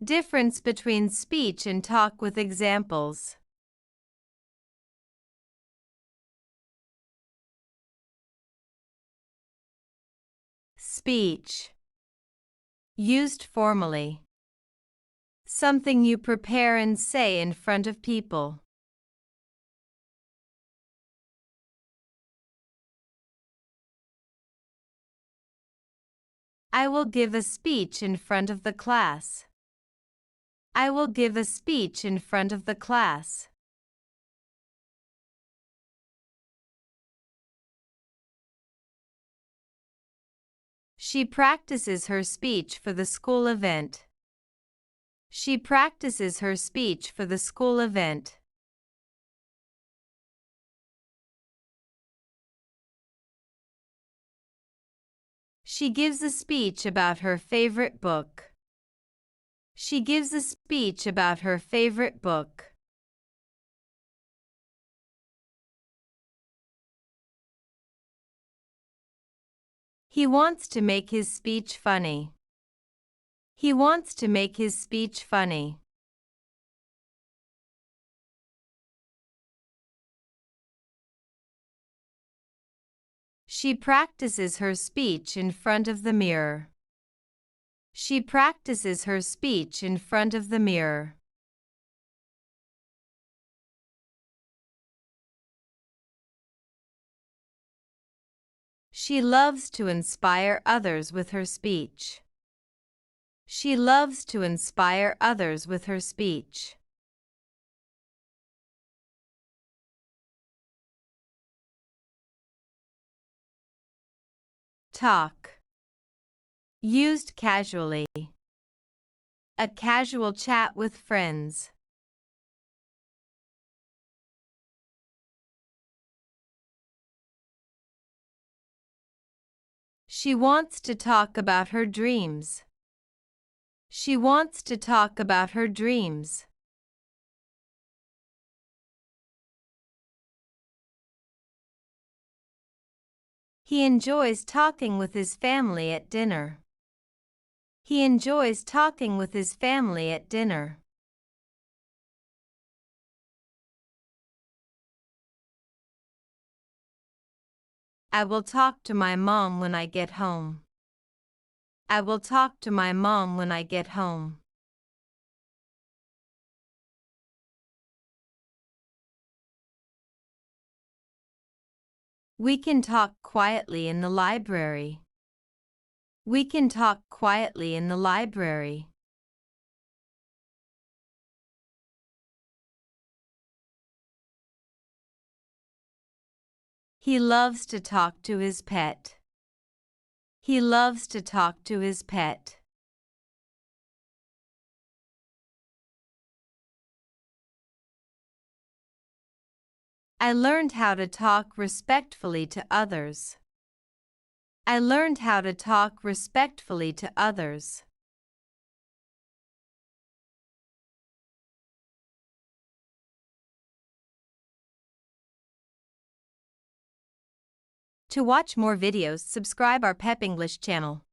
Difference between speech and talk with examples. Speech. Used formally. Something you prepare and say in front of people. I will give a speech in front of the class. I will give a speech in front of the class. She practices her speech for the school event. She practices her speech for the school event. She gives a speech about her favorite book. She gives a speech about her favorite book. He wants to make his speech funny. He wants to make his speech funny. She practices her speech in front of the mirror. She practices her speech in front of the mirror. She loves to inspire others with her speech. She loves to inspire others with her speech. Talk. Used casually. A casual chat with friends. She wants to talk about her dreams. She wants to talk about her dreams. He enjoys talking with his family at dinner. He enjoys talking with his family at dinner. I will talk to my mom when I get home. I will talk to my mom when I get home. We can talk quietly in the library. We can talk quietly in the library. He loves to talk to his pet. He loves to talk to his pet. I learned how to talk respectfully to others. I learned how to talk respectfully to others. To watch more videos, subscribe our PEP English channel.